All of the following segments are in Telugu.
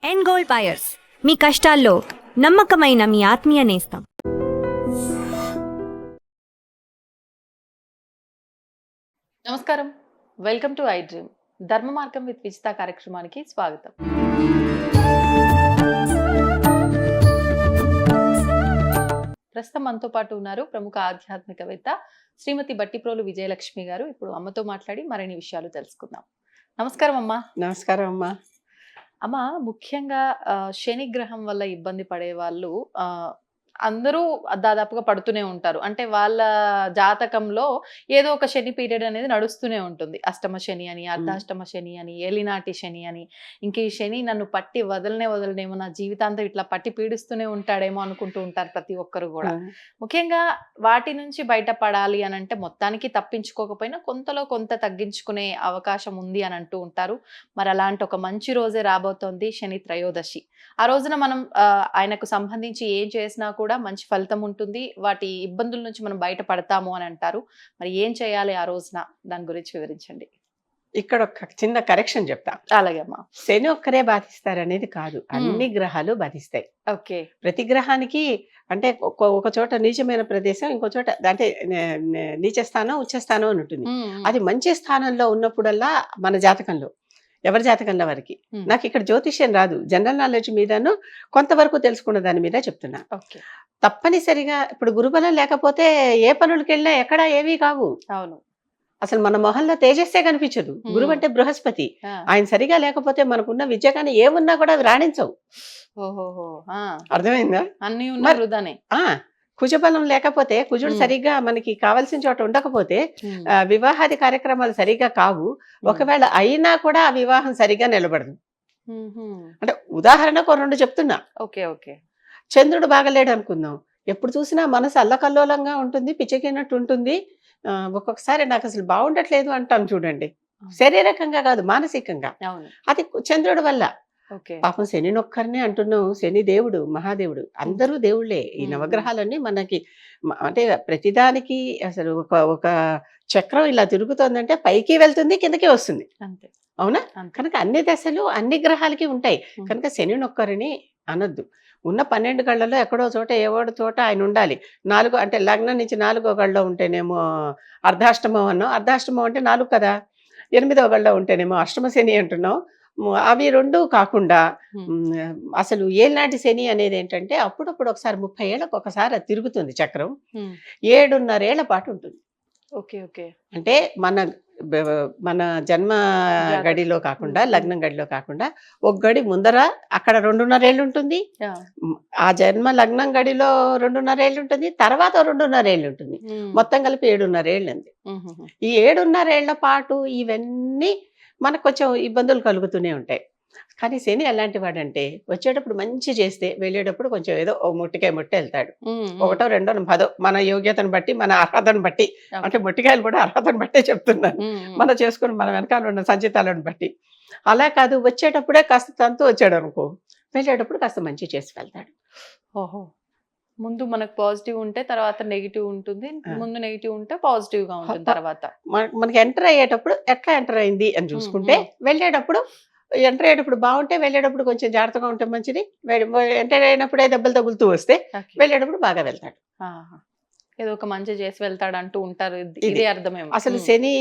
ఎన్ గోల్డ్ బయర్స్ మీ కష్టాల్లో నమ్మకమైన మీ ఆత్మీయ నేస్తం. నమస్కారం, వెల్కమ్ టు ఐ డ్రీమ్. ధర్మ మార్గం విత్ విజిత కార్యక్రమానికి స్వాగతం. ప్రస్తుతం మనతో పాటు ఉన్నారు ప్రముఖ ఆధ్యాత్మికవేత్త శ్రీమతి బట్టిప్రోలు విజయలక్ష్మి గారు. ఇప్పుడు అమ్మతో మాట్లాడి మరిన్ని విషయాలు తెలుసుకుందాం. నమస్కారం అమ్మా. నమస్కారం అమ్మా. అమ్మ, ముఖ్యంగా శని గ్రహం వల్ల ఇబ్బంది పడే వాళ్ళు అందరూ దాదాపుగా పడుతూనే ఉంటారు. అంటే వాళ్ళ జాతకంలో ఏదో ఒక శని పీరియడ్ అనేది నడుస్తూనే ఉంటుంది. అష్టమ శని అని, అర్ధాష్టమ శని అని, ఏలినాటి శని అని. ఇంక ఈ శని నన్ను పట్టి వదలనేమో, నా జీవితాంతం ఇట్లా పట్టి పీడిస్తూనే ఉంటాడేమో అనుకుంటూ ఉంటారు ప్రతి ఒక్కరు కూడా. ముఖ్యంగా వాటి నుంచి బయటపడాలి అని అంటే మొత్తానికి తప్పించుకోకపోయినా కొంతలో కొంత తగ్గించుకునే అవకాశం ఉంది అని అంటూ ఉంటారు. మరి అలాంటి ఒక మంచి రోజే రాబోతోంది శని త్రయోదశి. ఆ రోజున మనం ఆయనకు సంబంధించి ఏం చేసినా కూడా మంచి ఫలితం ఉంటుంది. వాటి ఇబ్బందుల నుంచి మనం బయటపడతాము అని అంటారు. మరి ఏం చేయాలి ఆ రోజున, దాని గురించి వివరించండి. ఇక్కడ ఒక చిన్న కరెక్షన్ చెప్తా. అలాగే అమ్మా. శని ఒక్కరే బాధిస్తారు అనేది కాదు, అన్ని గ్రహాలు బాధిస్తాయి. ఓకే. ప్రతి గ్రహానికి అంటే ఒక చోట నీచమైన ప్రదేశం, ఇంకో చోట అంటే నీచ స్థానం, ఉచ్చ స్థానం అని ఉంటుంది. అది మంచి స్థానంలో ఉన్నప్పుడల్లా మన జాతకంలో, ఎవరి జాతకంలో వారికి. నాకు ఇక్కడ జ్యోతిష్యం రాదు, జనరల్ నాలెడ్జ్ మీదను కొంతవరకు తెలుసుకున్న దాని మీద చెప్తున్నా. తప్పనిసరిగా ఇప్పుడు గురుబలం లేకపోతే ఏ పనులకు వెళ్ళినా ఎక్కడ ఏమీ కావు. అవును. అసలు మన మొహంలో తేజస్సే కనిపించదు. గురువు అంటే బృహస్పతి, ఆయన సరిగా లేకపోతే మనకున్న విద్య కానీ ఏమున్నా కూడా అవి రాణించవు. అర్థమైందా? అన్ని వృధానే. కుజబలం లేకపోతే, కుజుడు సరిగ్గా మనకి కావాల్సిన చోట ఉండకపోతే వివాహాది కార్యక్రమాలు సరిగ్గా కావు. ఒకవేళ అయినా కూడా ఆ వివాహం సరిగ్గా నిలబడదు. అంటే ఉదాహరణకు రెండు చెప్తున్నా. Okay okay. చంద్రుడు బాగలేడు అనుకుందాం, ఎప్పుడు చూసినా మనసు అల్లకల్లోలంగా ఉంటుంది, పిచ్చెక్కినట్టు ఉంటుంది. ఒక్కొక్కసారి నాకు అసలు బాగుండట్లేదు అంటాను చూడండి. శారీరకంగా కాదు, మానసికంగా. అది చంద్రుడి వల్ల. పాపం శని ఒక్కరినే అంటున్నాం, శని దేవుడు, మహాదేవుడు, అందరూ దేవుళ్ళే. ఈ నవగ్రహాలన్నీ మనకి అంటే ప్రతిదానికి అసలు ఒక చక్రం ఇలా తిరుగుతోందంటే పైకి వెళ్తుంది, కిందకి వస్తుంది. అవునా? కనుక అన్ని దశలు అన్ని గ్రహాలకి ఉంటాయి. కనుక శని ఒక్కరిని అనొద్దు. ఉన్న 12 గళ్ళలో ఎక్కడో చోట ఏవోడు చోట ఆయన ఉండాలి. 4 అంటే లగ్నం నుంచి 4వ గళ్ళలో ఉంటేనేమో అర్ధాష్టమం అన్నాం, అర్ధాష్టమం అంటే 4 కదా. 8వ గళ్ళలో ఉంటేనేమో అష్టమ శని అంటున్నాం. అవి రెండు కాకుండా అసలు ఏనాటి శని అనేది ఏంటంటే అప్పుడప్పుడు ఒకసారి 30 ఏళ్ళకు ఒకసారి అది తిరుగుతుంది చక్రం. 7.5 ఏళ్ల పాటు ఉంటుంది. Okay okay. అంటే మన జన్మ గడిలో కాకుండా, లగ్నం గడిలో కాకుండా ఒక గడి ముందర అక్కడ 2.5 ఏళ్ళు ఉంటుంది. ఆ జన్మ లగ్నం గడిలో 2.5 ఏళ్ళు ఉంటుంది, తర్వాత 2.5 ఏళ్ళు ఉంటుంది. మొత్తం కలిపి 7.5 ఏళ్ళు ఉంది. ఈ 7.5 ఏళ్ల పాటు ఇవన్నీ మనకు కొంచెం ఇబ్బందులు కలుగుతూనే ఉంటాయి. కానీ శని ఎలాంటి వాడంటే వచ్చేటప్పుడు మంచి చేస్తే వెళ్ళేటప్పుడు కొంచెం ఏదో ముట్టికాయ ముట్టి వెళ్తాడు. 1, 2, 10 మన యోగ్యతను బట్టి, మన అర్హతను బట్టి. అంటే ముట్టికాయలు కూడా అర్హతను బట్టే చెప్తున్నాను, మనం చేసుకుని మన వెనకాల ఉన్న సంచితాలను బట్టి. అలా కాదు, వచ్చేటప్పుడే కాస్త తంతు వచ్చాడు అనుకో, వెళ్ళేటప్పుడు కాస్త మంచి చేసి వెళ్తాడు. ఓహో. ముందు మనకు పాజిటివ్ ఉంటే తర్వాత నెగిటివ్ ఉంటుంది, ముందు నెగిటివ్ ఉంటే పాజిటివ్ గా ఉంటుంది. తర్వాత మనకి ఎంటర్ అయ్యేటప్పుడు ఎట్లా ఎంటర్ అయింది అని చూసుకుంటే, వెళ్ళేటప్పుడు ఎంటర్ అయ్యేటప్పుడు బాగుంటే వెళ్ళేటప్పుడు కొంచెం జాగ్రత్తగా ఉంటే మంచిది. ఎంటర్ అయినప్పుడే దెబ్బలు తగులుతూ వస్తే వెళ్ళేటప్పుడు బాగా వెళ్తాడు. ఏదో ఒక మంచి చేసి వెళ్తాడు అంటూ ఉంటారు. ఇది అర్థమేమో. అసలు శని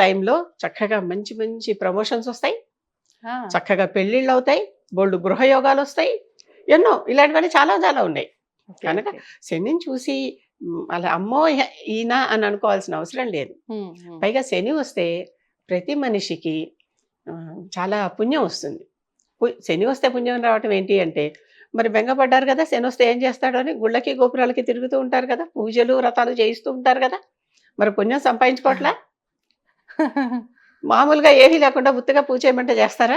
టైంలో చక్కగా మంచి మంచి ప్రమోషన్స్ వస్తాయి, చక్కగా పెళ్లిళ్ళు అవుతాయి, బోల్డ్ గృహయోగాలు వస్తాయి, ఎన్నో ఇలాంటివన్నీ చాలా చాలా ఉన్నాయి. కనుక శనిని చూసి అలా అమ్మో ఈయన అని అనుకోవాల్సిన అవసరం లేదు. పైగా శని వస్తే ప్రతి మనిషికి చాలా పుణ్యం వస్తుంది. శని వస్తే పుణ్యం రావటం ఏంటి అంటే, మరి బెంగపడ్డారు కదా శని వస్తే ఏం చేస్తాడు అని గుళ్ళకి గోపురాలకి తిరుగుతూ ఉంటారు కదా, పూజలు వ్రతాలు చేయిస్తూ ఉంటారు కదా, మరి పుణ్యం సంపాదించుకోవట్లా? మామూలుగా ఏమీ లేకుండా ఉత్తిగా పూజ చేయమంటే చేస్తారా?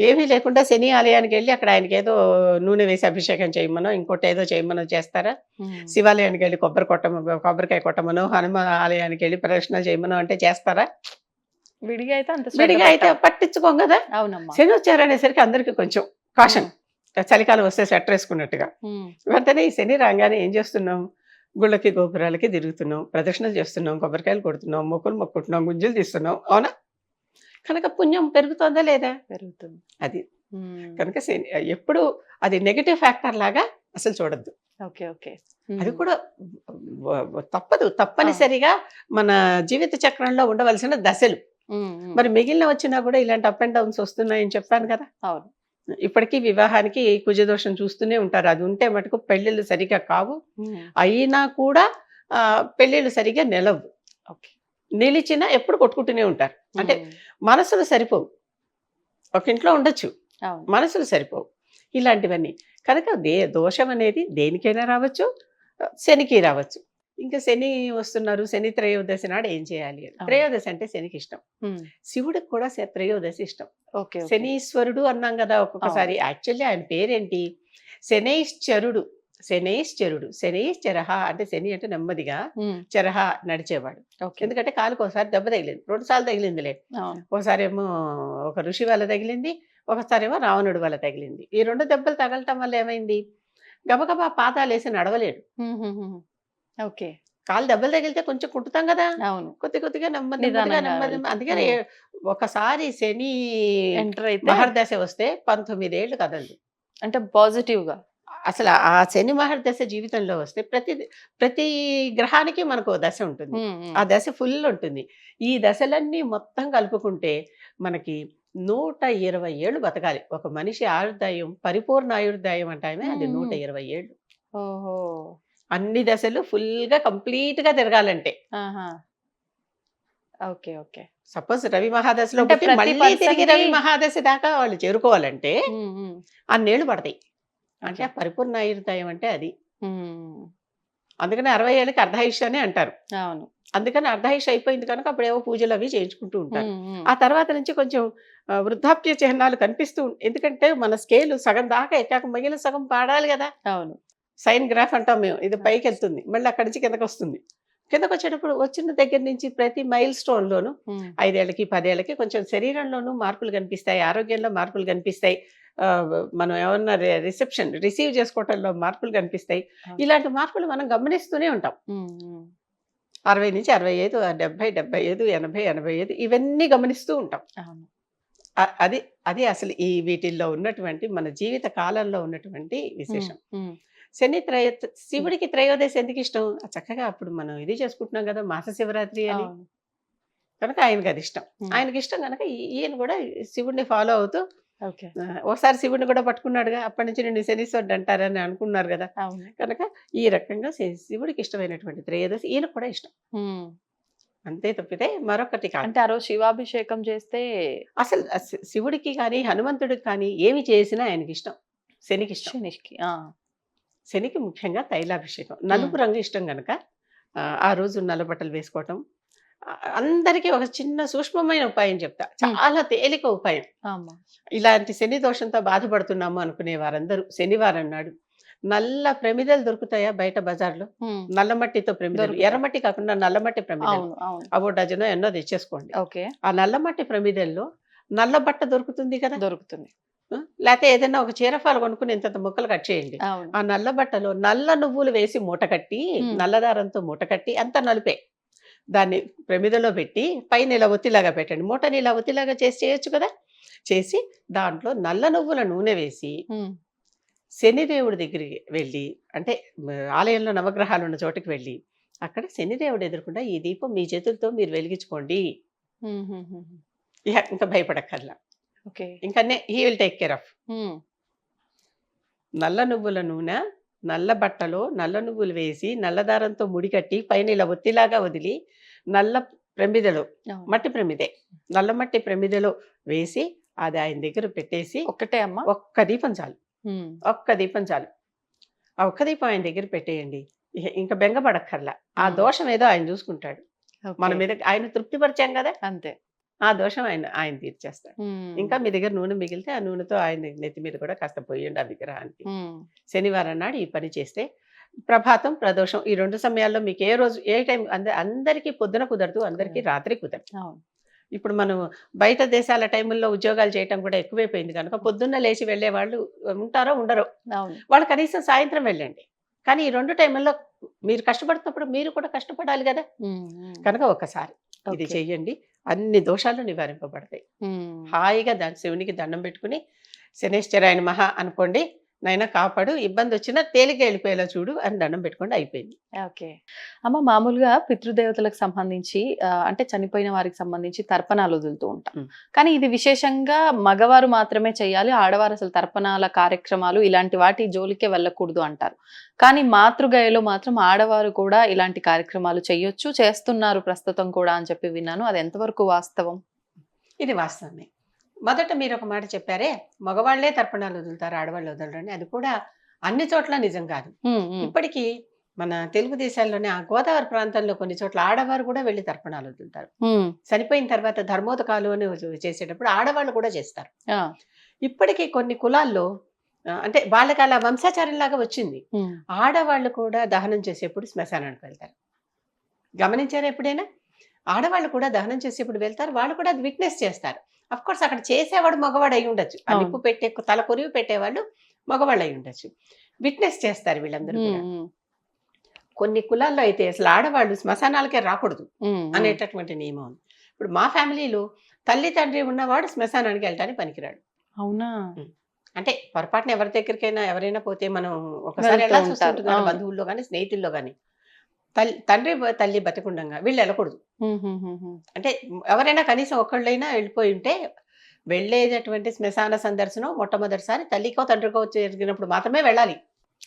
ఏమీ లేకుండా శని ఆలయానికి వెళ్ళి అక్కడ ఆయనకి ఏదో నూనె వేసి అభిషేకం చేయమనో ఇంకోటి ఏదో చేయమనో చేస్తారా? శివాలయానికి వెళ్ళి కొబ్బరికాయ కొట్టమనో, హనుమ ఆలయానికి వెళ్ళి ప్రదక్షిణలు చేయమనో అంటే చేస్తారా? విడిగా అయితే పట్టించుకోం కదా. శని వచ్చారనేసరికి అందరికి కొంచెం కాషన్, చలికాలం వస్తే స్వెటర్ వేసుకున్నట్టుగా. వెంటనే ఈ శని రాగానే ఏం చేస్తున్నాం? గుళ్ళకి గోపురాలకి తిరుగుతున్నాం, ప్రదక్షిణలు చేస్తున్నాం, కొబ్బరికాయలు కొడుతున్నాం, మొక్కులు మొక్కుంటున్నాం, గుంజులు తీస్తున్నాం. అవునా? కనుక పుణ్యం పెరుగుతుందా లేదా? పెరుగుతుంది. అది కనుక శని ఎప్పుడు అది నెగటివ్ ఫ్యాక్టర్ లాగా అసలు చూడొద్దు. ఓకే. ఓకే. అది కూడా తప్పదు, తప్పనిసరిగా మన జీవిత చక్రంలో ఉండవలసిన దశలు. మరి మిగిలిన వచ్చినా కూడా ఇలాంటి అప్ అండ్ డౌన్స్ వస్తున్నాయని చెప్పాను కదా. అవును. ఇప్పటికీ వివాహానికి కుజదోషం చూస్తూనే ఉంటారు. అది ఉంటే మటుకు పెళ్ళిళ్ళు సరిగా కావు. అయినా కూడా పెళ్ళిళ్ళు సరిగా నిలవు. ఓకే. నిలిచినా ఎప్పుడు కొట్టుకుంటూనే ఉంటారు. అంటే మనసులు సరిపోవు. ఒక ఇంట్లో ఉండొచ్చు, అవును. మనసులు సరిపోవు. ఇలాంటివన్నీ కనుక దోషం అనేది దేనికైనా రావచ్చు, శనికి రావచ్చు. ఇంకా శని వస్తున్నారు, శని త్రయోదశి నాడు ఏం చేయాలి అని. త్రయోదశి అంటే శనికి ఇష్టం, శివుడికి కూడా త్రయోదశి ఇష్టం. ఓకే. శనీశ్వరుడు అన్నాం కదా ఒక్కొక్కసారి. యాక్చువల్లీ ఆయన పేరేంటి? శనైశ్చరుడు. శనైశ్చరుడు, శనైశ్చరహ అంటే శని అంటే నెమ్మదిగా, చరహ నడిచేవాడు. ఎందుకంటే కాలుకు ఒకసారి దెబ్బ తగిలింది, 2 సార్లు తగిలిందిలే. ఒకసారి ఏమో ఒక ఋషి వల్ల తగిలింది, ఒకసారి ఏమో రావణుడి వల్ల తగిలింది. ఈ 2 దెబ్బలు తగలటం వల్ల ఏమైంది? గబగబా పాదాలు వేసి నడవలేడు. ఓకే. కాలు దెబ్బలు తగిలితే కొంచెం కుట్టుతాం కదా, అవును. కొద్ది కొద్దిగా నెమ్మది. అందుకని ఒకసారి శని ఎంటర్ అయితే మహర్దశ వస్తే 19 ఏళ్ళు కదలదు. అంటే పాజిటివ్ గా అసలు ఆ శని మహర్దశ జీవితంలో వస్తే ప్రతి గ్రహానికి మనకు ఓ దశ ఉంటుంది. ఆ దశ ఫుల్ ఉంటుంది. ఈ దశలన్నీ మొత్తం కలుపుకుంటే మనకి 120 ఏళ్ళు బతకాలి. ఒక మనిషి ఆయుర్దాయం, పరిపూర్ణ ఆయుర్దాయం అంటామే, అది 120 ఏళ్ళు. ఓహో. అన్ని దశలు ఫుల్ గా కంప్లీట్ గా తిరగాలంటే. ఓకే. ఓకే. సపోజ్ రవి మహాదశలో అంటే పుట్టి ప్రతి మళ్ళీ తిరిగి పర్సన్‌కి రవి మహాదశ దాకా వాళ్ళు చేరుకోవాలంటే అన్నేళ్ళు పడతాయి. అంటే ఆ పరిపూర్ణ ఆయుర్దాయం అంటే అది. అందుకని 60 ఏళ్ళకి అర్ధాయుష్య అని అంటారు. అవును. అందుకని అర్ధాయుష్ అయిపోయింది కనుక అప్పుడేవో పూజలు అవి చేయించుకుంటూ ఉంటారు. ఆ తర్వాత నుంచి కొంచెం వృద్ధాప్య చిహ్నాలు కనిపిస్తూ ఎందుకంటే మన స్కేల్ సగం దాకా ఎక్కాక మిగిలిన సగం పాడాలి కదా. అవును. సైన్ గ్రాఫ్ అంటాం మేము. ఇది పైకి వెళ్తుంది, మళ్ళీ అక్కడి నుంచి కిందకి వస్తుంది. కిందకు వచ్చేటప్పుడు వచ్చిన దగ్గర నుంచి ప్రతి మైల్ స్టోన్ లోను 5 ఏళ్ళకి 10 ఏళ్ళకి కొంచెం శరీరంలోనూ మార్పులు కనిపిస్తాయి, ఆరోగ్యంలో మార్పులు కనిపిస్తాయి, మనం ఏమన్నా రిసీవ్ చేసుకోవటంలో మార్పులు కనిపిస్తాయి. ఇలాంటి మార్పులు మనం గమనిస్తూనే ఉంటాం. 60 నుంచి 65, 70, 75, 80, 85 ఇవన్నీ గమనిస్తూ ఉంటాం. అది అది అసలు ఈ వీటిల్లో ఉన్నటువంటి మన జీవిత కాలంలో ఉన్నటువంటి విశేషం. శని శివుడికి త్రయోదశి ఎందుకు ఇష్టం? చక్కగా అప్పుడు మనం ఇది చేసుకుంటున్నాం కదా, మాస శివరాత్రి అని. కనుక ఆయనకి అది ఇష్టం. ఆయనకి ఇష్టం కనుక ఈయన కూడా శివుడిని ఫాలో అవుతూ ఒకసారి శివుడిని కూడా పట్టుకున్నాడుగా, అప్పటి నుంచి నిన్ను శనీశ్వరుడు అంటారని అనుకున్నారు కదా. కనుక ఈ రకంగా శివుడికి ఇష్టమైనటువంటి త్రయోదశి ఈయనకు కూడా ఇష్టం. అంతే తప్పితే మరొకటి కాదు. అంటే ఆ రోజు శివాభిషేకం చేస్తే అసలు శివుడికి కానీ హనుమంతుడికి కానీ ఏమి చేసినా ఆయనకి ఇష్టం. శనికి ఇష్టం. శనికి ముఖ్యంగా తైలాభిషేకం. నలుపు రంగు ఇష్టం కనుక ఆ రోజు నల్ల బట్టలు వేసుకోవటం. అందరికీ ఒక చిన్న సూక్ష్మమైన ఉపాయం చెప్తా, చాలా తేలిక ఉపాయం. ఇలాంటి శని దోషంతో బాధపడుతున్నాము అనుకునే వారందరూ శనివారం నాడు నల్ల ప్రమిదలు దొరుకుతాయా బయట బజార్లో? నల్లమట్టితో ప్రమిదలు, ఎర్రమట్టి కాకుండా నల్లమట్టి ప్రమిదలు, అవో డజనో ఎన్నో తెచ్చేసుకోండి. ఆ నల్లమట్టి ప్రమిదల్లో నల్ల బట్ట దొరుకుతుంది కదా, దొరుకుతుంది. లేకపోతే ఏదైనా ఒక చీరఫాలు కొనుక్కుని ఇంత ముక్కలు కట్ చేయండి. ఆ నల్ల బట్టలో నల్ల నువ్వులు వేసి మూట కట్టి, నల్లదారంతో మూట కట్టి, అంత నలుపే, దాన్ని ప్రమిదలో పెట్టి పైన ఇలా ఒత్తిలాగా పెట్టండి. మూటని ఇలా ఒత్తిలాగా చేయొచ్చు కదా. చేసి దాంట్లో నల్ల నువ్వుల నూనె వేసి శనిదేవుడి దగ్గరికి వెళ్ళి, అంటే ఆలయంలో నవగ్రహాలు ఉన్న చోటుకి వెళ్ళి అక్కడ శనిదేవుడు ఎదుర్కొండా ఈ దీపం మీ చేతులతో మీరు వెలిగించుకోండి. ఇంకా భయపడక్కర్లా. ఇంకా he will take care of. నల్ల నువ్వుల నూనె నల్ల బట్టలో నల్ల నువ్వులు వేసి నల్లదారంతో ముడికట్టి పైన ఇలా ఒత్తిలాగా వదిలి నల్ల ప్రమిదలో, మట్టి ప్రమిదే, నల్ల మట్టి ప్రమిదలో వేసి అది ఆయన దగ్గర పెట్టేసి ఒక్క దీపం చాలు, ఒక్క దీపం చాలు. ఆ ఒక్క దీపం ఆయన దగ్గర పెట్టేయండి. ఇంకా బెంగపడక్కర్లా. ఆ దోషం ఏదో ఆయన చూసుకుంటాడు. మన మీద ఆయన తృప్తిపరిచాం కదా, అంతే. ఆ దోషం ఆయన తీర్చేస్తాడు. ఇంకా మీ దగ్గర నూనె మిగిలితే ఆ నూనెతో ఆయన నెత్తి మీద కూడా కాస్త పోయండి ఆ విగ్రహానికి. శనివారం నాడు ఈ పని చేస్తే ప్రభాతం, ప్రదోషం ఈ 2 సమయాల్లో మీకు ఏ రోజు ఏ టైం, అందరికీ పొద్దున కుదరదు, అందరికీ రాత్రి కుదరదు. ఇప్పుడు మనం బయట దేశాల టైముల్లో ఉద్యోగాలు చేయటం కూడా ఎక్కువైపోయింది కనుక పొద్దున్న లేచి వెళ్ళే వాళ్ళు ఉంటారో ఉండరో, వాళ్ళు కనీసం సాయంత్రం వెళ్ళండి. కానీ ఈ 2 టైముల్లో మీరు కష్టపడుతున్నప్పుడు మీరు కూడా కష్టపడాలి కదా. కనుక ఒకసారి ఇది చెయ్యండి, అన్ని దోషాలు నివారింపబడతాయి. హాయిగా శివునికి దండం పెట్టుకుని శనేశ్వరాయన మహా అనుకోండి, నైనా కాపాడు, ఇబ్బంది వచ్చినా తేలిక వెళ్ళిపోయేలా చూడు అని దండం పెట్టుకోండి, అయిపోయింది. ఓకే. అమ్మ మామూలుగా పితృదేవతలకు సంబంధించి అంటే చనిపోయిన వారికి సంబంధించి తర్పణాలు వదులుతూ ఉంటాం. ఉమ్. కానీ ఇది విశేషంగా మగవారు మాత్రమే చేయాలి. ఆడవారు అసలు తర్పణాల కార్యక్రమాలు ఇలాంటి వాటి జోలికే వెళ్ళకూడదు అంటారు. కానీ మాతృగయలో మాత్రం ఆడవారు కూడా ఇలాంటి కార్యక్రమాలు చేయొచ్చు, చేస్తున్నారు ప్రస్తుతం కూడా అని చెప్పి విన్నాను. అది ఎంతవరకు వాస్తవం? ఇది వాస్తవమే. మొదట మీరు ఒక మాట చెప్పారే, మగవాళ్లే తర్పణాలు వదులుతారు, ఆడవాళ్ళు వదలరని. అది కూడా అన్ని చోట్ల నిజం కాదు. ఇప్పటికీ మన తెలుగు దేశాల్లోనే ఆ గోదావరి ప్రాంతంలో కొన్ని చోట్ల ఆడవారు కూడా వెళ్ళి తర్పణాలు వదులుతారు. చనిపోయిన తర్వాత ధర్మోదకాలు అని చేసేటప్పుడు ఆడవాళ్ళు కూడా చేస్తారు. ఇప్పటికీ కొన్ని కులాల్లో అంటే వాళ్ళకి అలా వంశాచారంలాగా వచ్చింది. ఆడవాళ్ళు కూడా దహనం చేసేప్పుడు శ్మశానానికి వెళ్తారు. గమనించారా ఎప్పుడైనా? ఆడవాళ్ళు కూడా దహనం చేసేప్పుడు వెళ్తారు, వాళ్ళు కూడా అది విట్నెస్ చేస్తారు. అఫ్ కోర్స్ అక్కడ చేసేవాడు మగవాడు అయి ఉండొచ్చు, ఆ నిప్పు పెట్టే తల కొరివి పెట్టేవాళ్ళు మగవాళ్ళు అయి ఉండొచ్చు, విట్నెస్ చేస్తారు వీళ్ళందరూ కూడా. కొన్ని కులాల్లో అయితే అసలు ఆడవాళ్ళు శ్మశానాలకే రాకూడదు అనేటటువంటి నియమం ఉంది. ఇప్పుడు మా ఫ్యామిలీలో తల్లి తండ్రి ఉన్నవాడు శ్మశానానికి వెళ్ళడానికి పనికిరాడు. అవునా? అంటే పొరపాటున ఎవరి దగ్గరికైనా ఎవరైనా పోతే మనం ఒకసారి వెళ్ళాల్సి వస్తుంటుంది కదా, బంధువుల్లో కానీ స్నేహితుల్లో కానీ. తండ్రి తల్లి బతికుండగా వీళ్ళు వెళ్ళకూడదు. అంటే ఎవరైనా కనీసం ఒకళ్ళైనా వెళ్ళిపోయి ఉంటే వెళ్ళేటటువంటి శ్మశాన సందర్శనం మొట్టమొదటిసారి తల్లికో తండ్రికో జరిగినప్పుడు మాత్రమే వెళ్ళాలి.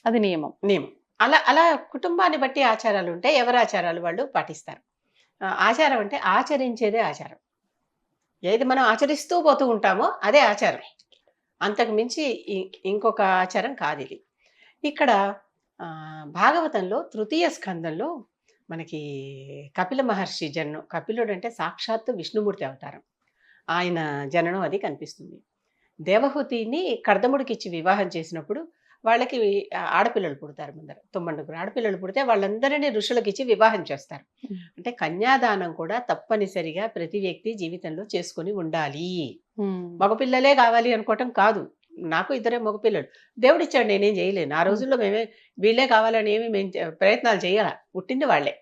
అది నియమం. అలా అలా కుటుంబాన్ని బట్టి ఆచారాలు ఉంటాయి, ఎవరి ఆచారాలు వాళ్ళు పాటిస్తారు. ఆచారం అంటే ఆచరించేదే ఆచారం. ఏది మనం ఆచరిస్తూ పోతూ ఉంటామో అదే ఆచారం, అంతకు మించి ఇంకొక ఆచారం కాదు ఇది. ఇక్కడ భాగవతంలో తృతీయ స్కందంలో మనకి కపిల మహర్షి జననం, కపిలుడు అంటే సాక్షాత్తు విష్ణుమూర్తి అవతారం, ఆయన జననం అది కనిపిస్తుంది. దేవహూతిని కర్దముడికి ఇచ్చి వివాహం చేసినప్పుడు వాళ్ళకి ఆడపిల్లలు పుడతారు. ముందర 9 ఆడపిల్లలు పుడితే వాళ్ళందరినీ ఋషులకు ఇచ్చి వివాహం చేస్తారు. అంటే కన్యాదానం కూడా తప్పనిసరిగా ప్రతి వ్యక్తి జీవితంలో చేసుకుని ఉండాలి. మగపిల్లలే కావాలి అనుకోవటం కాదు. నాకు 2 మగపిల్లలు దేవుడిచ్చాడు, నేనేం చేయలేను. ఆ రోజుల్లో మేమే వీళ్ళే కావాలని ఏమి మేము ప్రయత్నాలు చేయాల, పుట్టింది వాళ్ళే.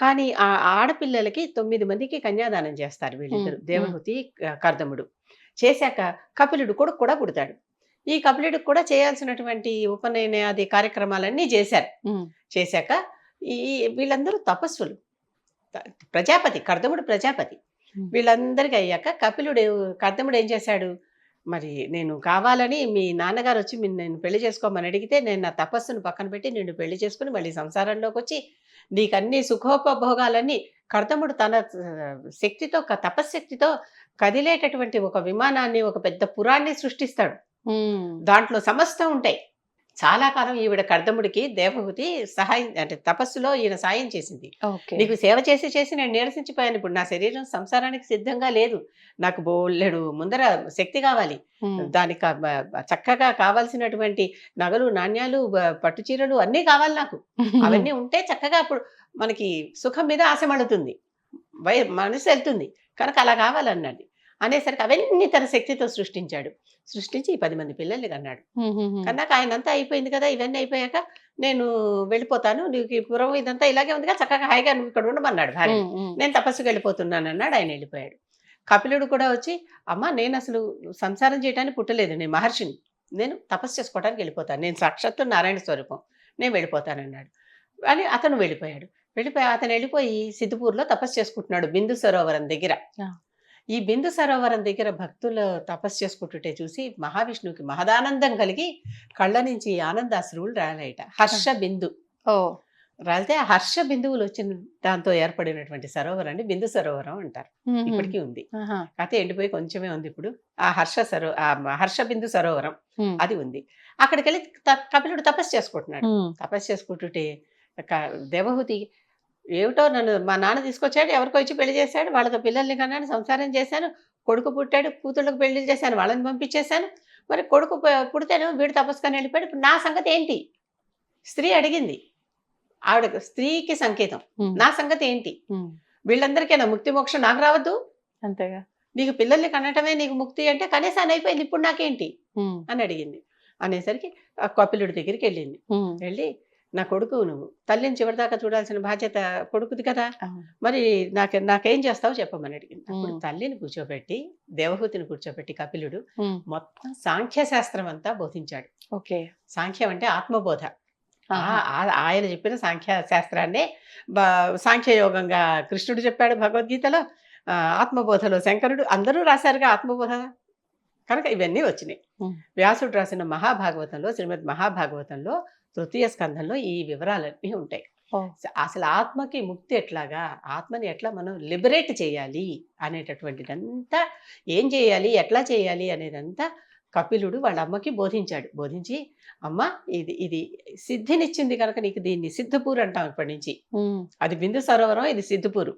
కానీ ఆ ఆడపిల్లలకి 9 మందికి కన్యాదానం చేస్తారు వీళ్ళిద్దరు, దేవహూతి కర్దముడు. చేశాక కపిలుడు కొడుకు కూడా పుడతాడు. ఈ కపిలుడికి కూడా చేయాల్సినటువంటి ఉపనయనాది కార్యక్రమాలన్నీ చేశారు. చేశాక ఈ వీళ్ళందరూ తపస్సులు, ప్రజాపతి, కర్దముడు ప్రజాపతి. వీళ్ళందరికీ అయ్యాక కర్దముడు ఏం చేశాడు, మరి నేను కావాలని మీ నాన్నగారు వచ్చి నేను పెళ్లి చేసుకోమని అడిగితే నేను నా తపస్సును పక్కన పెట్టి నిన్ను పెళ్లి చేసుకుని మళ్ళీ సంసారంలోకి వచ్చి నీకు అన్ని సుఖోపభోగాలన్నీ, కర్దముడు తన శక్తితో తపశ్శక్తితో కదిలేటటువంటి ఒక విమానాన్ని, ఒక పెద్ద పురాన్ని సృష్టిస్తాడు. దాంట్లో సమస్తం ఉంటాయి. చాలా కాలం ఈవిడ కర్దముడికి దేవహూతి సహాయం, అంటే తపస్సులో ఈయన సాయం చేసింది. నీకు సేవ చేసి చేసి నేను నీరసించిపోయాను, ఇప్పుడు నా శరీరం సంసారానికి సిద్ధంగా లేదు, నాకు బోలెడు ముందర శక్తి కావాలి, దానికి చక్కగా కావాల్సినటువంటి నగలు నాణ్యాలు పట్టు చీరలు అన్నీ కావాలి నాకు, అవన్నీ ఉంటే చక్కగా అప్పుడు మనకి సుఖం మీద ఆశ మడుతుంది, మనసు వెళ్తుంది, కనుక అలా కావాలన్నది. అనేసరికి అవన్నీ తన శక్తితో సృష్టించి ఈ 10 మంది పిల్లల్ని కన్నాడు. కన్నాక ఆయనంతా అయిపోయింది కదా, ఇవన్నీ అయిపోయాక నేను వెళ్ళిపోతాను, నీకు ఈ పురం ఇదంతా ఇలాగే ఉంది కదా, చక్కగా హాయిగా నువ్వు ఇక్కడ ఉండమన్నాడు భార్య. నేను తపస్సుకు వెళ్ళిపోతున్నాను అన్నాడు, ఆయన వెళ్ళిపోయాడు. కపిలుడు కూడా వచ్చి, అమ్మ నేను అసలు సంసారం చేయడానికి పుట్టలేదు, నేను మహర్షిని, నేను తపస్సు చేసుకోవడానికి వెళ్ళిపోతాను, నేను సాక్షాత్తు నారాయణ స్వరూపం, నేను వెళ్ళిపోతానన్నాడు. అని అతను అతను వెళ్ళిపోయి సిద్ధపూర్లో తపస్సు చేసుకుంటున్నాడు, బిందు సరోవరం దగ్గర. ఈ బిందు సరోవరం దగ్గర భక్తులు తపస్సు చేసుకుంటుంటే చూసి మహావిష్ణువుకి మహదానందం కలిగి కళ్ళ నుంచి ఆనందాశ్రువులు రాలేట. హర్ష బిందు రాలితే ఆ హర్ష బిందువులు వచ్చిన దాంతో ఏర్పడినటువంటి సరోవరాన్ని బిందు సరోవరం అంటారు. ఇప్పటికీ ఉంది, కాకపోతే ఎండిపోయి కొంచెమే ఉంది ఇప్పుడు. ఆ హర్ష బిందు సరోవరం అది ఉంది. అక్కడికి వెళ్ళి కపిలుడు తపస్సు చేసుకుంటున్నాడు. తపస్సు చేసుకుంటుంటే దేవహూతి, ఏమిటో నన్ను మా నాన్న తీసుకొచ్చాడు, ఎవరికో ఇచ్చి పెళ్లి చేశాడు, వాళ్ళతో పిల్లల్ని కన్నాను, సంసారం చేశాను, కొడుకు పుట్టాడు, కూతుళ్ళకు పెళ్లి చేశాను, వాళ్ళని పంపించేశాను, మరి కొడుకు పుడితేను వీడు తపస్సుకొని వెళ్ళిపోయాడు, ఇప్పుడు నా సంగతి ఏంటి? స్త్రీ అడిగింది, ఆవిడ స్త్రీకి సంకేతం, నా సంగతి ఏంటి? వీళ్ళందరికీ నా ముక్తి మోక్షం నాకు రావద్దు? అంతేగా, నీకు పిల్లల్ని కనటమే నీకు ముక్తి అంటే కనీసాన్ని అయిపోయింది, ఇప్పుడు నాకేంటి అని అడిగింది. అనేసరికి కపిలుడి దగ్గరికి వెళ్ళింది. వెళ్ళి నా కొడుకు నువ్వు, తల్లిని చివరిదాకా చూడాల్సిన బాధ్యత కొడుకుది కదా, అవును. మరి నాకేం చేస్తావో చెప్పమని అడిగింది. అప్పుడు ఉమ్. తల్లిని కూర్చోబెట్టి, దేవహూతిని కూర్చోబెట్టి కపిలుడు ఉమ్. మొత్తం సాంఖ్య శాస్త్రం అంతా బోధించాడు. ఓకే. సాంఖ్యం అంటే ఆత్మబోధ. ఆహా. ఆయన చెప్పిన సాంఖ్య శాస్త్రాన్నే సాంఖ్యయోగంగా కృష్ణుడు చెప్పాడు భగవద్గీతలో, ఆత్మబోధలో శంకరుడు, అందరూ రాశారుగా ఆత్మబోధ. కనుక ఇవన్నీ వచ్చినాయి. ఉమ్. వ్యాసుడు రాసిన మహాభాగవతంలో, శ్రీమద్ మహాభాగవతంలో తృతీయ స్కంధంలో ఈ వివరాలన్నీ ఉంటాయి. ఓ. అసలు ఆత్మకి ముక్తి ఎట్లాగా, ఆత్మని ఎట్లా మనం లిబరేట్ చేయాలి అనేటటువంటిదంతా, ఏం చేయాలి, ఎట్లా చేయాలి అనేదంతా కపిలుడు వాళ్ళ అమ్మకి బోధించాడు. బోధించి, అమ్మ ఇది ఇది సిద్ధినిచ్చింది కనుక నీకు దీన్ని సిద్ధపూర్ అంటాం ఇప్పటి నుంచి. ఉమ్. అది బిందు సరోవరం, ఇది సిద్ధపూరు.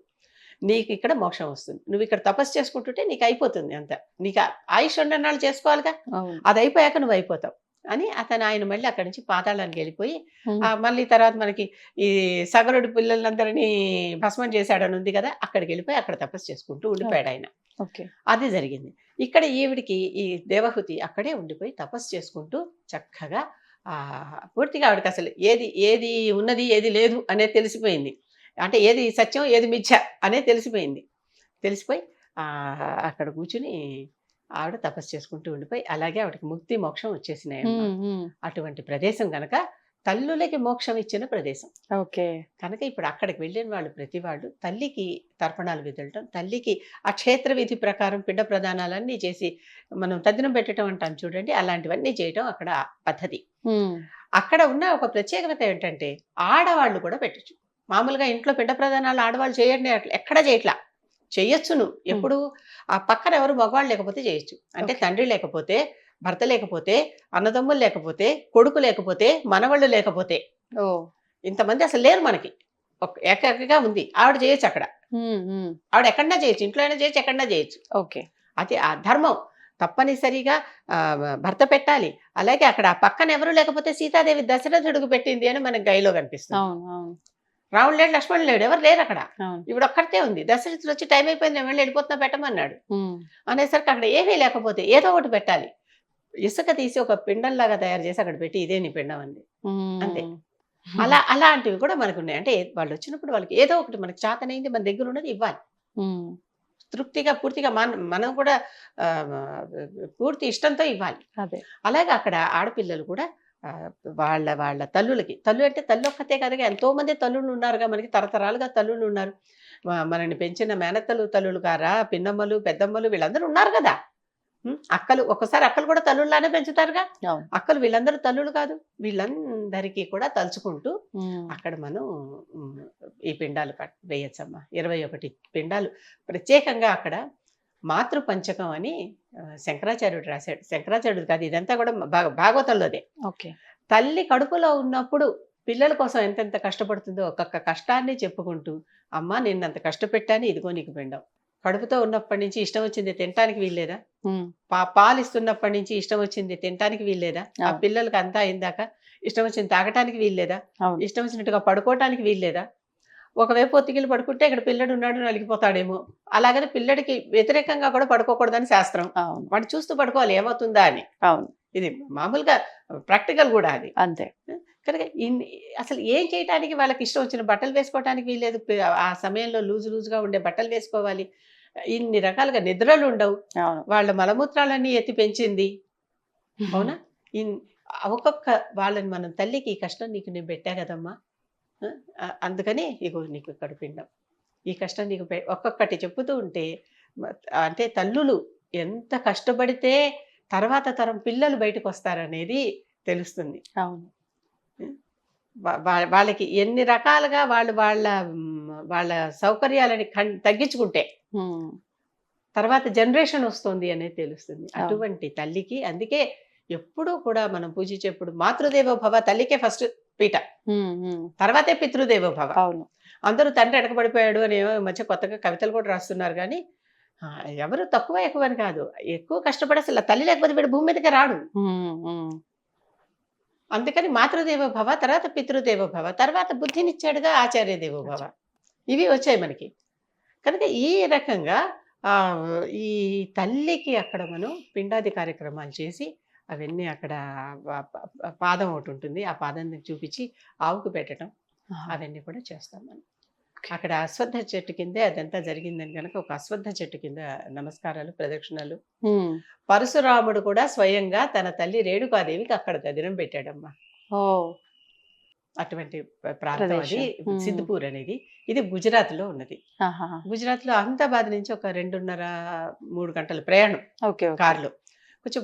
నీకు ఇక్కడ మోక్షం వస్తుంది. నువ్వు ఇక్కడ తపస్సు చేసుకుంటుంటే నీకు అయిపోతుంది అంత. నీకు ఆయుష్ ఉన్ననాళ్ళు చేసుకోవాలిగా, అవును. అది అయిపోయాక నువ్వు అయిపోతావు అని ఆయన మళ్ళీ అక్కడి నుంచి పాతాళానికి వెళ్ళిపోయి, ఉమ్. మళ్ళీ తర్వాత మనకి ఈ సగరుడి పిల్లలందరినీ భస్మం చేశాడని ఉంది కదా, అక్కడికి వెళ్ళిపోయి అక్కడ తపస్సు చేసుకుంటూ ఉండిపోయాడు ఆయన. ఓకే. అది జరిగింది. ఇక్కడ ఈవిడికి, ఈ దేవహూతి అక్కడే ఉండిపోయి తపస్సు చేసుకుంటూ చక్కగా పూర్తిగా ఆవిడకి అసలు ఏది ఏది ఉన్నది ఏది లేదు అనేది తెలిసిపోయింది. అంటే ఏది సత్యం ఏది మిథ్య అనేది తెలిసిపోయింది. తెలిసిపోయి అక్కడ కూర్చుని ఆవిడ తపస్సు చేసుకుంటూ ఉండిపోయి, అలాగే ఆవిడకి ముక్తి మోక్షం వచ్చేసినాయి. ఉమ్. ఉమ్. అటువంటి ప్రదేశం కనుక తల్లులకి మోక్షం ఇచ్చిన ప్రదేశం ఓకే. కనుక ఇప్పుడు అక్కడికి వెళ్ళిన వాళ్ళు ప్రతి వాళ్ళు తల్లికి తర్పణాలు విదలటం, తల్లికి ఆ క్షేత్ర విధి ప్రకారం పిండ ప్రదానాలన్నీ చేసి, మనం తద్దినం పెట్టడం అంటాం చూడండి, అలాంటివన్నీ చేయటం అక్కడ పద్ధతి. ఉమ్. అక్కడ ఉన్న ఒక ప్రత్యేకత ఏంటంటే ఆడవాళ్ళు కూడా పెట్టచ్చు. మామూలుగా ఇంట్లో పిండ ప్రదానాలు ఆడవాళ్ళు చేయండి ఎక్కడ చేయట్లా, చెయ్యొచ్చును. ఎప్పుడు ఆ పక్కన ఎవరు మగవాళ్ళు లేకపోతే చేయొచ్చు. అంటే Okay. తండ్రి లేకపోతే, భర్త లేకపోతే, అన్నదమ్ములు లేకపోతే, కొడుకు లేకపోతే, మనవళ్ళు లేకపోతే, ఓ. ఇంతమంది అసలు లేరు మనకి, ఏకగా ఉంది, ఆవిడ చేయొచ్చు అక్కడ. ఉమ్. ఉమ్. ఆవిడ ఎక్కడన్నా చేయొచ్చు, ఇంట్లో అయినా చేయొచ్చు, ఎక్కడన్నా చేయొచ్చు. ఓకే. అది ఆ ధర్మం. తప్పనిసరిగా భర్త పెట్టాలి. అలాగే అక్కడ ఆ పక్కన ఎవరు లేకపోతే సీతాదేవి దశరథుడికి పెట్టింది అని మనకి గైలో కనిపిస్తుంది. అవును. అవును. రాముడు లేడు, లక్ష్మణుడు లేడు, ఎవరు లేరు అక్కడ. అవును. ఇప్పుడు ఒక్కడితే ఉంది. దశరథుడు వచ్చి టైం అయిపోయింది, నేను వెళ్ళి వెళ్ళిపోతున్నా పెట్టమన్నాడు. ఉమ్. అనేసరికి అక్కడ ఏమీ లేకపోతే ఏదో ఒకటి పెట్టాలి. ఇసుక తీసి ఒక పిండంలాగా తయారు చేసి అక్కడ పెట్టి, ఇదే నీ పిండం అంది. ఉమ్. అంతే. అలాంటివి కూడా మనకు ఉన్నాయి. అంటే వాళ్ళు వచ్చినప్పుడు వాళ్ళకి ఏదో ఒకటి మనకి చేతనైంది, మన దగ్గర ఉన్నది ఇవ్వాలి. ఉమ్. తృప్తిగా పూర్తిగా మనం కూడా పూర్తి ఇష్టంతో ఇవ్వాలి. అదే. అలాగే అక్కడ ఆడపిల్లలు కూడా వాళ్ళ తల్లులకి, తల్లు అంటే తల్లి ఒక్కతే కదగా, ఎంతో మంది తల్లులు ఉన్నారుగా మనకి, తరతరాలుగా తల్లులు ఉన్నారు. మనల్ని పెంచిన మేనత్తలు తల్లులు గారా, పిన్నమ్మలు పెద్దమ్మలు వీళ్ళందరూ ఉన్నారు కదా. అక్కలు, ఒక్కసారి అక్కలు కూడా తల్లుల్లానే పెంచుతారుగా. అవును. అక్కలు వీళ్ళందరూ తల్లులు కాదు. వీళ్ళందరికీ కూడా తలుచుకుంటూ ఉమ్. అక్కడ మనం ఈ పిండాలు వేయచ్చమ్మా. 21 పిండాలు ప్రత్యేకంగా అక్కడ మాతృపంచకం అని శంకరాచార్యుడు రాశాడు. శంకరాచార్యుడు కాదు, ఇదంతా కూడా భాగవతంలోదే. ఓకే. తల్లి కడుపులో ఉన్నప్పుడు పిల్లల కోసం ఎంతెంత కష్టపడుతుందో ఒక్కొక్క కష్టాన్ని చెప్పుకుంటూ, అమ్మా నిన్నంత కష్టపెట్టాను, ఇదిగో నీకు పిండం. కడుపుతో ఉన్నప్పటి నుంచి ఇష్టం వచ్చింది తినటానికి వీల్లేదా? ఉమ్. పాలు ఇస్తున్నప్పటి నుంచి ఇష్టం వచ్చింది తినటానికి వీల్లేదా? ఆ అవును. పిల్లలకి అంతా అయిందాక ఇష్టం వచ్చింది తాగటానికి వీల్లేదా? అవును. ఇష్టం వచ్చినట్టుగా పడుకోవటానికి వీల్లేదా? ఒకవైపు ఒత్తిగిలు పడుకుంటే ఇక్కడ పిల్లడు ఉన్నాడు నలిగిపోతాడేమో, అలాగని పిల్లడికి వ్యతిరేకంగా కూడా పడుకోకూడదని శాస్త్రం. అవును. వాడు చూస్తూ పడుకోవాలి ఏమవుతుందా అని. అవును. ఇది మామూలుగా ప్రాక్టికల్ కూడా అది. అంతే. కనుక అసలు ఏం చేయటానికి వాళ్ళకి ఇష్టం వచ్చిన బట్టలు వేసుకోవటానికి వీల్లేదు. ఆ సమయంలో లూజుగా ఉండే బట్టలు వేసుకోవాలి. ఇన్ని రకాలుగా నిద్రలు ఉండవు. అవును. వాళ్ళ మలమూత్రాలన్నీ ఎత్తి పెంచింది. అవునా? ఒక్కొక్క వాళ్ళని మనం తల్లికి ఈ కష్టం నీకు నేను పెట్టా కదమ్మా, అందుకని ఇగో నీకు ఇక్కడ పిండం, ఈ కష్టం నీకు ఒక్కొక్కటి చెప్పుతూ ఉంటే, అంటే తల్లులు ఎంత కష్టపడితే తర్వాత తరం పిల్లలు బయటకు వస్తారనేది తెలుస్తుంది. అవును. వాళ్ళకి ఎన్ని రకాలుగా వాళ్ళ సౌకర్యాలని తగ్గించుకుంటే తర్వాత జనరేషన్ వస్తుంది అనేది తెలుస్తుంది. అటువంటి తల్లికి, అందుకే ఎప్పుడూ కూడా మనం పూజించేప్పుడు మాతృదేవో భవ, తల్లికే ఫస్ట్ పీట, తర్వాతే పితృదేవో భవ. అవును. అందరూ తండ్రి ఎడకబడిపోయాడు అని మధ్య కొత్తగా కవితలు కూడా రాస్తున్నారు. కానీ ఎవరు తక్కువ ఎక్కువ అని కాదు, ఎక్కువ కష్టపడి అసలు తల్లి లేకపోతే వీడు భూమి మీదకే రాడు. అందుకని మాతృదేవో భవ, తర్వాత పితృదేవో భవ, తర్వాత బుద్ధినిచ్చాడుగా ఆచార్య దేవో భవ. ఇవి వచ్చాయి మనకి. కనుక ఈ రకంగా ఈ తల్లికి అక్కడ మనం పిండాది కార్యక్రమాలు చేసి అవన్నీ అక్కడ పాదం ఒకటి ఉంటుంది, ఆ పాదం చూపించి ఆవుకు పెట్టడం, అవన్నీ కూడా చేస్తాం మనం. అక్కడ అశ్వత్థ చెట్టు కిందే అదంతా జరిగిందని కనుక ఒక అశ్వత్థ చెట్టు కింద నమస్కారాలు, ప్రదక్షిణలు. పరశురాముడు కూడా స్వయంగా తన తల్లి రేణుకాదేవికి అక్కడ తదినం పెట్టాడమ్మా. ఓ అటువంటి ప్రాంతం అది ప్రదేశం. సిద్ధిపూర్ అనేది. ఇది గుజరాత్ లో ఉన్నది. గుజరాత్ లో అహ్మదాబాద్ నుంచి ఒక 2.5-3 గంటల ప్రయాణం ఓకే కార్లో. కొంచెం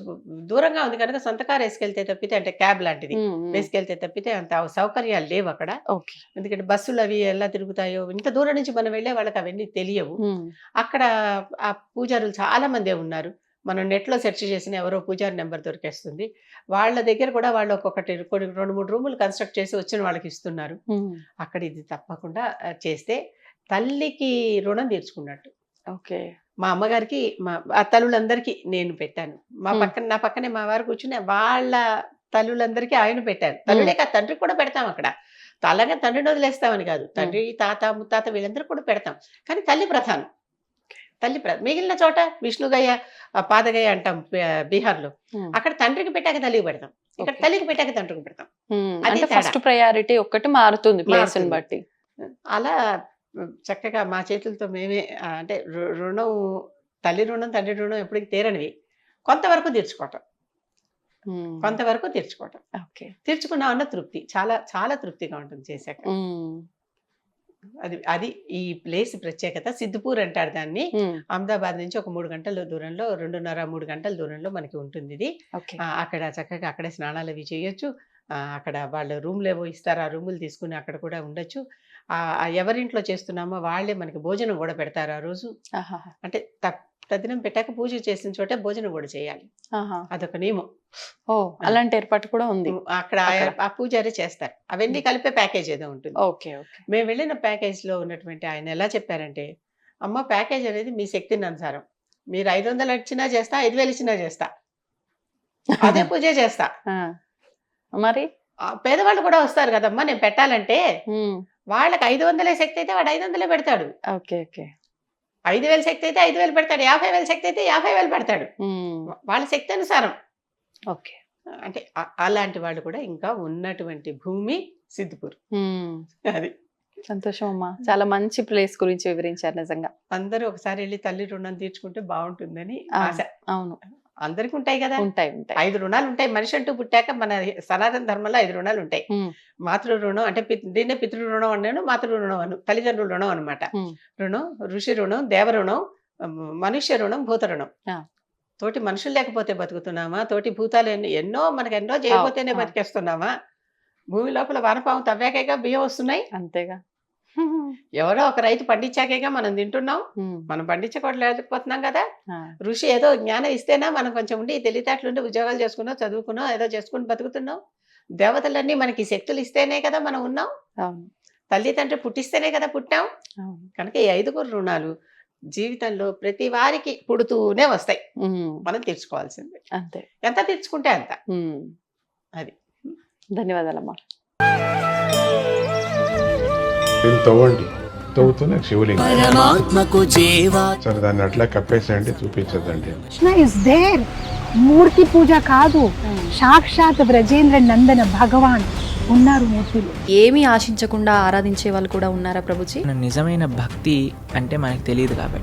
దూరంగా ఉంది కనుక సొంత కారు వేసుకెళ్తే తప్పితే, అంటే క్యాబ్ లాంటిది వేసుకెళ్తే తప్పితే అంత సౌకర్యాలు లేవు అక్కడ. ఓకే. ఎందుకంటే బస్సులు అవి ఎలా తిరుగుతాయో, ఇంత దూరం నుంచి మనం వెళ్ళే వాళ్ళకి అవన్నీ తెలియవు. అక్కడ ఆ పూజారులు చాలా మందే ఉన్నారు. మనం నెట్లో సెర్చ్ చేసిన ఎవరో పూజారి నెంబర్ దొరికేస్తుంది. వాళ్ళ దగ్గర కూడా వాళ్ళు ఒక్కొక్కటి 2-3 రూములు కన్స్ట్రక్ట్ చేసి వచ్చిన వాళ్ళకి ఇస్తున్నారు. అక్కడ ఇది తప్పకుండా చేస్తే తల్లికి రుణం తీర్చుకున్నట్టు. ఓకే. మా అమ్మగారికి, మా తల్లులందరికీ నేను పెట్టాను. నా పక్కనే మా వారు కూర్చుని వాళ్ళ తల్లులందరికీ ఆయన పెట్టారు. తల్లులే కాదు, తండ్రికి కూడా పెడతాం అక్కడ. అలాగే తండ్రిని వదిలేస్తామని కాదు, తండ్రి, తాత, ముత్తాత వీళ్ళందరూ కూడా పెడతాం. కానీ తల్లి ప్రధానం. మిగిలిన చోట విష్ణుగయ్య, పాదగయ్య అంటాం బీహార్లో. అక్కడ తండ్రికి పెట్టాక తల్లికి పెడతాం, ఇక్కడ తల్లికి పెట్టాక తండ్రికి పెడతాం. అది ఫస్ట్ ప్రయారిటీ ఒక్కటి మారుతుంది ప్లేస్ ని బట్టి. అలా చక్కగా మా చేతులతో మేమే, అంటే రుణం, తల్లి రుణం, తండ్రి రుణం ఎప్పటికీ తీరనివి. కొంతవరకు తీర్చుకోవటం, తీర్చుకున్నామన్న తృప్తి చాలా చాలా తృప్తిగా ఉంటుంది చేశాక. అది ఈ ప్లేస్ ప్రత్యేకత. సిద్ధిపూర్ అంటారు దాన్ని. అహ్మదాబాద్ నుంచి ఒక 3 గంటల దూరంలో, 2.5-3 గంటల దూరంలో మనకి ఉంటుంది ఇది. అక్కడ చక్కగా అక్కడే స్నానాలు అవి చేయొచ్చు. అక్కడ వాళ్ళు రూమ్లు ఏవో ఇస్తారు, ఆ రూములు తీసుకుని అక్కడ కూడా ఉండొచ్చు. ఎవరింట్లో చేస్తున్నామో వాళ్ళే మనకి భోజనం కూడా పెడతారు ఆ రోజు. అంటే తదినం పెట్టాక పూజ చేసిన చోటే భోజనం కూడా చేయాలి, అదొక నియమం. అలాంటి ఏర్పాటు కూడా ఉంది అక్కడ. ఆ పూజారి చేస్తారు. అవన్నీ కలిపే ప్యాకేజ్ ఏదో ఉంటుంది. మేము వెళ్ళిన ప్యాకేజ్ లో ఉన్నటువంటి ఆయన ఎలా చెప్పారంటే, అమ్మ ప్యాకేజ్ అనేది మీ శక్తిని అనుసారం, మీరు 500 ఇచ్చినా చేస్తా, 5000 ఇచ్చినా చేస్తా, అదే పూజ చేస్తా. మరి పేదవాళ్ళు కూడా వస్తారు కదమ్మా నేను పెట్టాలంటే, వాళ్ళకి 500 శక్తి అయితే వాడు 500 పెడతాడు. 5,000 శక్తి అయితే 5,000 పెడతాడు, 50,000 శక్తి అయితే 50,000 పెడతాడు, వాళ్ళ శక్తి అనుసారం. అంటే అలాంటి వాళ్ళు కూడా ఇంకా ఉన్నటువంటి భూమి సిద్ధిపూర్. అది సంతోషం అమ్మా, చాలా మంచి ప్లేస్ గురించి వివరించారు. నిజంగా అందరూ ఒకసారి వెళ్ళి తల్లి రుణం తీర్చుకుంటే బాగుంటుందని ఆశ. అవును, అందరికి ఉంటాయి కదా, ఉంటాయి 5 రుణాలు ఉంటాయి. మనిషి అంటూ పుట్టాక మన సనాతన ధర్మంలో 5 రుణాలు ఉంటాయి. మాతృ రుణం అంటే దీన్నే పితృ రుణం అన్నాను, మాతృ రుణం అను, తల్లిదండ్రుల రుణం అనమాట. రుణం, ఋషి రుణం, దేవ రుణం, మనుష్య రుణం, భూత రుణం. తోటి మనుషులు లేకపోతే బతుకుతున్నామా, తోటి భూతాలు ఎన్నో మనకు ఎన్నో చేయకపోతేనే బతికేస్తున్నామా? భూమి లోపల వానపాము తవ్వాకేగా బియ్యం వస్తున్నాయి, అంతేగా. ఎవరో ఒక రైతు పండించాకేగా మనం తింటున్నాం, మనం పండించకపోలేకపోతున్నాం కదా. ఋషి ఏదో జ్ఞానం ఇస్తేనా మనం కొంచెం ఉండి తెలివితేటలుండి ఉద్యోగాలు చేసుకున్నాం, చదువుకున్నాం, ఏదో చేసుకుని బతుకుతున్నాం. దేవతలన్నీ మనకి శక్తులు ఇస్తేనే కదా మనం ఉన్నాం. తల్లి తండ్రి పుట్టిస్తేనే కదా పుట్టాం. కనుక ఈ 5 రుణాలు జీవితంలో ప్రతి వారికి పుడుతూనే వస్తాయి, మనం తీర్చుకోవాల్సిందే. అంతే, ఎంత తీర్చుకుంటే అంత. అది. ధన్యవాదాలమ్మా. తవ్వండి, తవ్వుతూనే శివలింగం. సరే దాన్ని అట్లా కప్పేసేయండి, చూపించదండి. Krishna is there. మూర్తి పూజ కాదు, సాక్షాత్ బ్రజేంద్ర నందన భగవాన్ ఉన్నారు మూర్తిలో. ఏమీ ఆశించకుండా ఆరాధించే వాళ్ళు కూడా ఉన్నారా ప్రభుజీ? నిజమైన భక్తి అంటే మనకు తెలియదు కాబట్టి